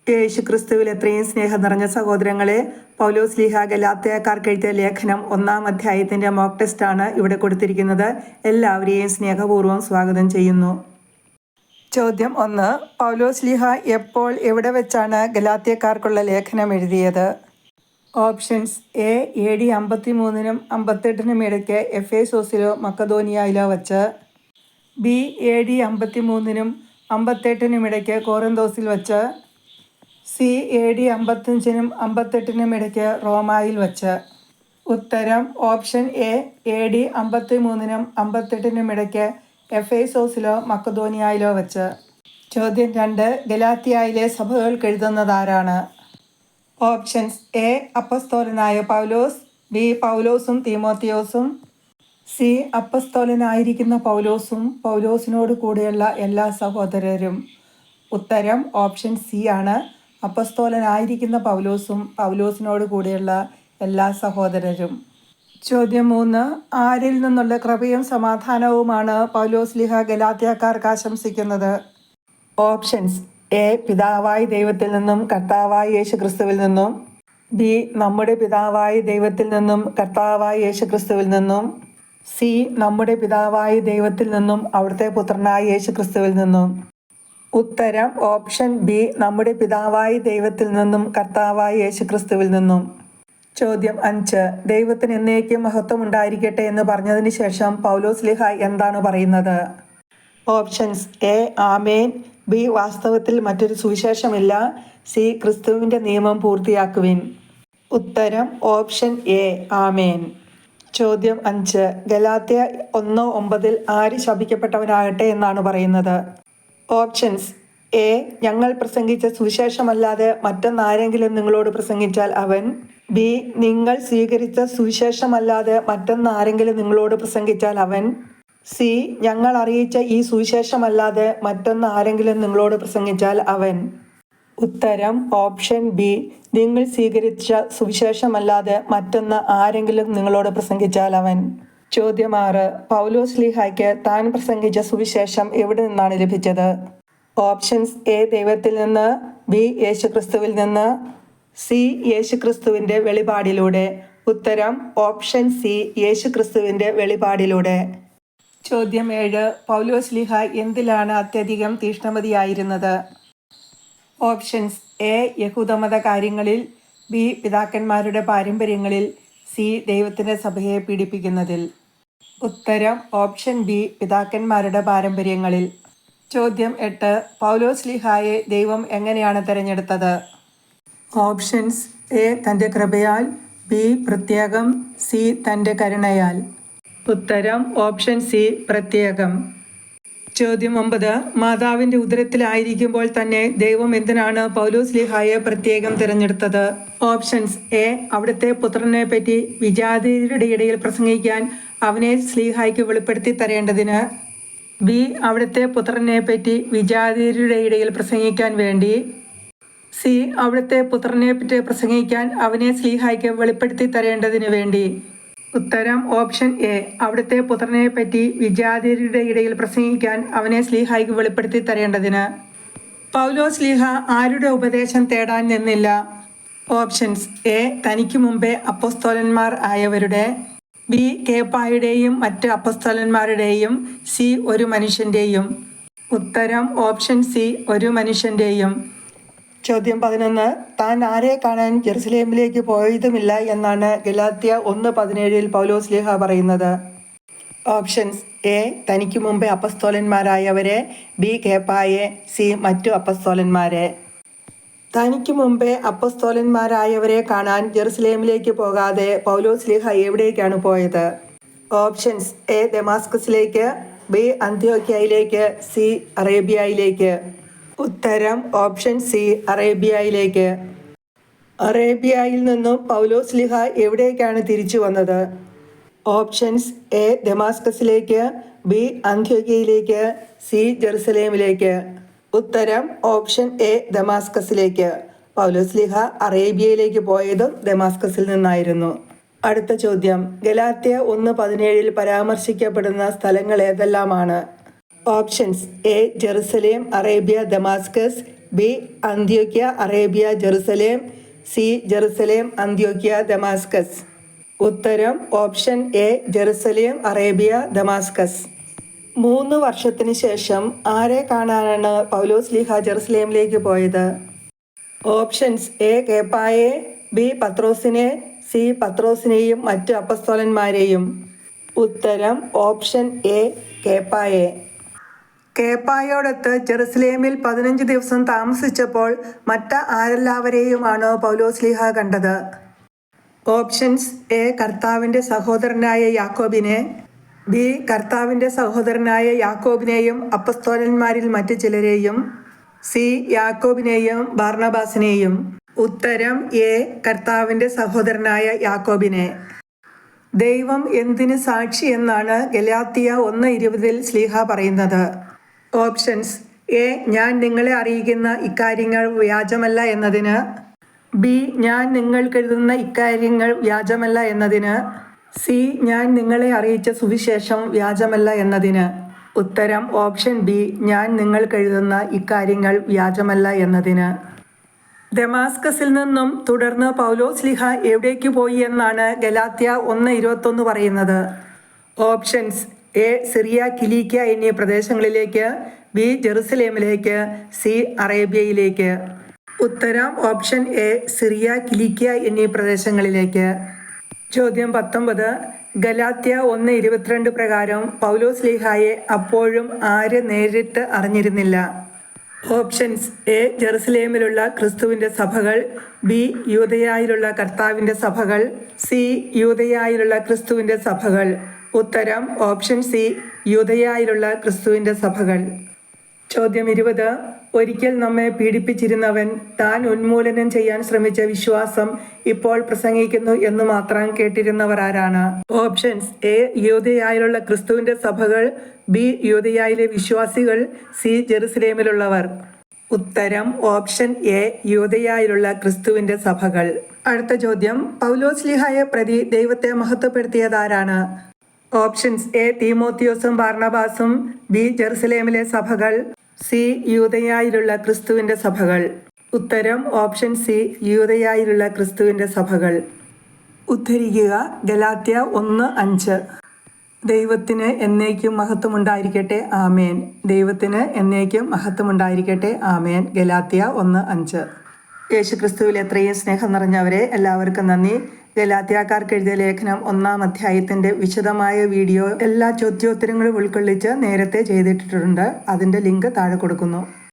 യേശുക്രിസ്തുവിൽ എത്രയും സ്നേഹം നിറഞ്ഞ സഹോദരങ്ങളെ, പൗലോസ് ലീഹ ഗലാത്യക്കാർക്ക് എഴുതിയ ലേഖനം 1-ാം അധ്യായത്തിൻ്റെ മോക്ക് ടെസ്റ്റാണ് ഇവിടെ കൊടുത്തിരിക്കുന്നത്. എല്ലാവരെയും സ്നേഹപൂർവ്വം സ്വാഗതം ചെയ്യുന്നു. ചോദ്യം 1. പൗലോസ് ലീഹ എപ്പോൾ എവിടെ വെച്ചാണ് ഗലാത്യക്കാർക്കുള്ള ലേഖനം എഴുതിയത്? Options: A. AD 53-നും 58-നും ഇടയ്ക്ക് എഫേസോസിലോ മക്കതോനിയയിലോ വച്ച്. ബി. AD 53-നും 58-നും ഇടയ്ക്ക് കോറിന്തോസിൽ വച്ച്. സി. AD 55-നും 58-നും ഇടയ്ക്ക് റോമായിൽ വച്ച്. ഉത്തരം ഓപ്ഷൻ എ. AD 53-നും 58-നും ഇടയ്ക്ക് എഫേസോസിലോ മക്കതോനിയയിലോ വച്ച്. ചോദ്യം 2. ഗലാത്യയിലെ സഭകൾക്ക് എഴുതുന്നതാരാണ്? Options: A. അപ്പസ്തോലനായ പൗലോസ്. ബി. പൗലോസും തീമോത്തിയോസും. സി. അപ്പസ്തോലനായിരിക്കുന്ന പൗലോസും പൗലോസിനോട് കൂടെയുള്ള എല്ലാ സഹോദരരും. ഉത്തരം ഓപ്ഷൻ സി ആണ്. അപ്പസ്തോലനായിരിക്കുന്ന പൗലോസും പൗലോസിനോട് കൂടെയുള്ള എല്ലാ സഹോദരരും. ചോദ്യം 3. ആരിൽ നിന്നുള്ള കൃപയും സമാധാനവുമാണ് പൗലോസ് ലീഹ ഗലാത്യക്കാർക്ക് ആശംസിക്കുന്നത്? Options: A. പിതാവായ ദൈവത്തിൽ നിന്നും കർത്താവായ യേശുക്രിസ്തുവിൽ നിന്നും. ബി. നമ്മുടെ പിതാവായ ദൈവത്തിൽ നിന്നും കർത്താവായ യേശുക്രിസ്തുവിൽ നിന്നും. സി. നമ്മുടെ പിതാവായ ദൈവത്തിൽ നിന്നും അവിടുത്തെ പുത്രനായ യേശുക്രിസ്തുവിൽ നിന്നും. ഉത്തരം ഓപ്ഷൻ ബി. നമ്മുടെ പിതാവായ ദൈവത്തിൽ നിന്നും കർത്താവായ യേശുക്രിസ്തുവിൽ നിന്നും. ചോദ്യം 5. ദൈവത്തിന് എന്നേക്കും മഹത്വം ഉണ്ടായിരിക്കട്ടെ എന്ന് പറഞ്ഞതിന് ശേഷം പൗലോസ് ലീഹ എന്താണ് പറയുന്നത്? Options: A. ആമേൻ. ബി. വാസ്തവത്തിൽ മറ്റൊരു സുവിശേഷമില്ല. സി. ക്രിസ്തുവിൻ്റെ നിയമം പൂർത്തിയാക്കുവിൻ. ഉത്തരം ഓപ്ഷൻ എ. ആമേൻ. ചോദ്യം 5. ഗലാത്യ 1:9 ആര് ശപിക്കപ്പെട്ടവനാകട്ടെ എന്നാണ് പറയുന്നത്? Options: A. ഞങ്ങൾ പ്രസംഗിച്ച സുവിശേഷമല്ലാതെ മറ്റൊന്നാരെങ്കിലും നിങ്ങളോട് പ്രസംഗിച്ചാൽ അവൻ. ബി. നിങ്ങൾ സ്വീകരിച്ച സുവിശേഷമല്ലാതെ മറ്റൊന്നാരെങ്കിലും നിങ്ങളോട് പ്രസംഗിച്ചാൽ അവൻ. സി. ഞങ്ങൾ അറിയിച്ച ഈ സുവിശേഷമല്ലാതെ മറ്റൊന്നാരെങ്കിലും നിങ്ങളോട് പ്രസംഗിച്ചാൽ അവൻ. ഉത്തരം ഓപ്ഷൻ ബി. നിങ്ങൾ സ്വീകരിച്ച സുവിശേഷമല്ലാതെ മറ്റൊന്ന് ആരെങ്കിലും നിങ്ങളോട് പ്രസംഗിച്ചാൽ അവൻ. ചോദ്യം 6. പൗലോസ് ലീഹായ്ക്ക് താൻ പ്രസംഗിച്ച സുവിശേഷം എവിടെ നിന്നാണ് ലഭിച്ചത്? Options: A. ദൈവത്തിൽ നിന്ന്. ബി. യേശുക്രിസ്തുവിൽ നിന്ന്. സി. യേശുക്രിസ്തുവിൻ്റെ വെളിപാടിലൂടെ. ഉത്തരം ഓപ്ഷൻ സി. യേശുക്രിസ്തുവിൻ്റെ വെളിപാടിലൂടെ. ചോദ്യം 7. പൗലോസ് ലീഹ എന്തിലാണ് അത്യധികം തീഷ്ണമതിയായിരുന്നത്? Options: A. യഹൂദമത കാര്യങ്ങളിൽ. ബി. പിതാക്കന്മാരുടെ പാരമ്പര്യങ്ങളിൽ. സി. ദൈവത്തിൻ്റെ സഭയെ പീഡിപ്പിക്കുന്നതിൽ. ഉത്തരം ഓപ്ഷൻ ബി. പിതാക്കന്മാരുടെ പാരമ്പര്യങ്ങളിൽ. ചോദ്യം 8. പൗലോസ് ലീഹായെ ദൈവം എങ്ങനെയാണ് തിരഞ്ഞെടുത്തത്? Options: A. തൻ്റെ കൃപയാൽ. ബി. പ്രത്യേകം. സി. തൻ്റെ കരുണയാൽ. ഉത്തരം ഓപ്ഷൻ സി. പ്രത്യേകം. ചോദ്യം 9. മാതാവിൻ്റെ ഉദരത്തിലായിരിക്കുമ്പോൾ തന്നെ ദൈവം എന്തിനാണ് പൗലോസ് ലീഹായെ പ്രത്യേകം തിരഞ്ഞെടുത്തത്? Options: A. അവിടുത്തെ പുത്രനെ പറ്റി വിജാതിയരുടെ ഇടയിൽ പ്രസംഗിക്കാൻ അവനെ സ്ലീഹായ്ക്ക് വെളിപ്പെടുത്തി തരേണ്ടതിന്. ബി. അവിടുത്തെ പുത്രനെ പറ്റി വിജാതിയരുടെ ഇടയിൽ പ്രസംഗിക്കാൻ വേണ്ടി. സി. അവിടുത്തെ പുത്രനെ പറ്റി പ്രസംഗിക്കാൻ അവനെ സ്ലീഹായ്ക്ക് വെളിപ്പെടുത്തി തരേണ്ടതിന് വേണ്ടി. ഉത്തരം ഓപ്ഷൻ എ. അവിടുത്തെ പുത്രനെ പറ്റി വിജാതിയരുടെ ഇടയിൽ പ്രസംഗിക്കാൻ അവനെ സ്ലീഹായ്ക്ക് വെളിപ്പെടുത്തി തരേണ്ടതിന്. പൗലോസ് ലീഹ ആരുടെ ഉപദേശം തേടാൻ നിന്നില്ല? Options: A. തനിക്ക് മുമ്പേ അപ്പസ്തോലന്മാർ ആയവരുടെ. ബി. കേപ്പായുടെയും മറ്റ് അപ്പസ്തോലന്മാരുടെയും. സി. ഒരു മനുഷ്യൻ്റെയും. ഉത്തരം ഓപ്ഷൻ സി. ഒരു മനുഷ്യൻ്റെയും. ചോദ്യം 11. താൻ ആരെ കാണാൻ ജെറുസലേമിലേക്ക് പോയതുമില്ല എന്നാണ് ഗലാത്യ 1:17 പൗലോസ് ലീഹ പറയുന്നത്? Options: A. തനിക്ക് മുമ്പേ അപ്പസ്തോലന്മാരായവരെ. ബി. കേപ്പായെ. സി. മറ്റു അപ്പസ്തോലന്മാരെ. തനിക്ക് മുമ്പേ അപ്പസ്തോലന്മാരായവരെ കാണാൻ ജെറുസലേമിലേക്ക് പോകാതെ പൗലോസ് ലീഹ എവിടേക്കാണ് പോയത്? Options: A. ദമാസ്കസിലേക്ക്. ബി. അന്ത്യോക്യയിലേക്ക്. സി. അറേബ്യയിലേക്ക്. ഉത്തരം ഓപ്ഷൻ സി. അറേബ്യയിലേക്ക്. അറേബ്യയിൽ നിന്നും പൗലോസ് ലീഹ എവിടേക്കാണ് തിരിച്ചു വന്നത്? Options: A. ദമാസ്കസിലേക്ക്. ബി. അന്ത്യോക്യയിലേക്ക്. സി. ജെറുസലേമിലേക്ക്. ഉത്തരം ഓപ്ഷൻ എ. ദമാസ്കസിലേക്ക്. പൗലോസ് ലീഹ അറേബ്യയിലേക്ക് പോയതും ദമാസ്കസിൽ നിന്നായിരുന്നു. അടുത്ത ചോദ്യം. ഗലാത്യ 1:17 പരാമർശിക്കപ്പെടുന്ന സ്ഥലങ്ങൾ ഏതെല്ലാമാണ്? Options: A. Jerusalem, Arabia, Damascus. B അന്ത്യോക്യ അറേബ്യ ജെറുസലേം, സി ജെറുസലേം അന്ത്യോക്യ ദമാസ്കസ്. ഉത്തരം option A Jerusalem Arabia Damascus. 3 വർഷത്തിന് ശേഷം ആരെ കാണാനാണ് പൗലോസ്ലീഹ ജെറുസലേമിലേക്ക് പോയത്? ഓപ്ഷൻസ് എ കേപ്പായെ, ബി പത്രോസിനെ, സി പത്രോസിനെയും മറ്റ് അപ്പസ്തോലന്മാരെയും. ഉത്തരം ഓപ്ഷൻ എ കേപ്പായെ. കേപ്പായോടൊത്ത് ജെറുസലേമിൽ 15 ദിവസം താമസിച്ചപ്പോൾ മറ്റ് ആരെല്ലാവരെയുമാണ് പൗലോസ്ലീഹ കണ്ടത്? ഓപ്ഷൻസ് എ കർത്താവിൻ്റെ സഹോദരനായ യാക്കോബിനെ, ബി കർത്താവിൻ്റെ സഹോദരനായ യാക്കോബിനെയും അപ്പസ്തോലന്മാരിൽ മറ്റു ചിലരെയും, സി യാക്കോബിനെയും ബാർണബാസിനെയും. ഉത്തരം എ കർത്താവിൻ്റെ സഹോദരനായ യാക്കോബിനെ. ദൈവം എന്തിന് സാക്ഷി എന്നാണ് ഗലാത്യ 1:20 സ്ലീഹ പറയുന്നത്? ഓപ്ഷൻസ് എ ഞാൻ നിങ്ങളെ അറിയിക്കുന്ന ഇക്കാര്യങ്ങൾ വ്യാജമല്ല എന്നതിന്, ബി ഞാൻ നിങ്ങൾക്കെഴുതുന്ന ഇക്കാര്യങ്ങൾ വ്യാജമല്ല എന്നതിന്, സി ഞാൻ നിങ്ങളെ അറിയിച്ച സുവിശേഷം വ്യാജമല്ല എന്നതിന്. ഉത്തരം ഓപ്ഷൻ ബി ഞാൻ നിങ്ങൾക്കെഴുതുന്ന ഇക്കാര്യങ്ങൾ വ്യാജമല്ല എന്നതിന്. ദമാസ്കസിൽ നിന്നും തുടർന്ന് പൗലോസ്ലീഹ എവിടേക്ക് പോയി എന്നാണ് ഗലാത്യ 1:21 പറയുന്നത്? ഓപ്ഷൻസ് എ സിറിയ, കിലീക്യ എന്നീ പ്രദേശങ്ങളിലേക്ക്, ബി ജെറുസലേമിലേക്ക്, സി അറേബ്യയിലേക്ക്. ഉത്തരം ഓപ്ഷൻ എ സിറിയ, കിലീക്യ എന്നീ പ്രദേശങ്ങളിലേക്ക്. ചോദ്യം 19. ഗലാത്യ 1:22 പ്രകാരം പൗലോസ്ലീഹായെ അപ്പോഴും ആര് നേരിട്ട് അറിഞ്ഞിരുന്നില്ല? ഓപ്ഷൻസ് എ ജെറുസലേമിലുള്ള ക്രിസ്തുവിൻ്റെ സഭകൾ, ബി യൂദയായിലുള്ള കർത്താവിൻ്റെ സഭകൾ, സി യൂദയായിലുള്ള ക്രിസ്തുവിൻ്റെ സഭകൾ. ഉത്തരം ഓപ്ഷൻ സി യൂദയായിലുള്ള ക്രിസ്തുവിൻ്റെ സഭകൾ. ചോദ്യം 20. ഒരിക്കൽ നമ്മെ പീഡിപ്പിച്ചിരുന്നവൻ താൻ ഉന്മൂലനം ചെയ്യാൻ ശ്രമിച്ച വിശ്വാസം ഇപ്പോൾ പ്രസംഗിക്കുന്നു എന്ന് മാത്രം കേട്ടിരുന്നവർ ആരാണ്? ഓപ്ഷൻസ് എ യൂദയായിലുള്ള ക്രിസ്തുവിൻ്റെ സഭകൾ, ബി യൂദയായിലെ വിശ്വാസികൾ, സി ജെറുസലേമിലുള്ളവർ. ഉത്തരം ഓപ്ഷൻ എ യൂദയായിലുള്ള ക്രിസ്തുവിൻ്റെ സഭകൾ. അടുത്ത ചോദ്യം. പൗലോസ്ലീഹായെ പ്രതി ദൈവത്തെ മഹത്വപ്പെടുത്തിയതാരാണ്? ഓപ്ഷൻസ് എ തീമോത്തിയോസും ബാർണബാസും, ബി ജെറുസലേമിലെ സഭകൾ, സി യൂദയായിലുള്ള ക്രിസ്തുവിൻ്റെ സഭകൾ. ഉത്തരം ഓപ്ഷൻ സി യൂദയായിലുള്ള ക്രിസ്തുവിൻ്റെ സഭകൾ. ഉദ്ധരിക്കുക ഗലാത്യ 1:5. ദൈവത്തിന് എന്നേക്കും മഹത്വമുണ്ടായിരിക്കട്ടെ ആമേൻ. ദൈവത്തിന് എന്നേക്കും മഹത്വമുണ്ടായിരിക്കട്ടെ ആമേൻ. ഗലാത്യ 1:5. യേശുക്രിസ്തുവിൽ എത്രയും സ്നേഹം നിറഞ്ഞവരെ, എല്ലാവർക്കും നന്ദി. ഗലാത്യക്കാർക്ക് എഴുതിയ ലേഖനം 1-ാം അധ്യായത്തിൻ്റെ വിശദമായ വീഡിയോ എല്ലാ ചോദ്യോത്തരങ്ങളും ഉൾക്കൊള്ളിച്ച് നേരത്തെ ചെയ്തിട്ടുണ്ട്. അതിൻ്റെ ലിങ്ക് താഴെ കൊടുക്കുന്നു.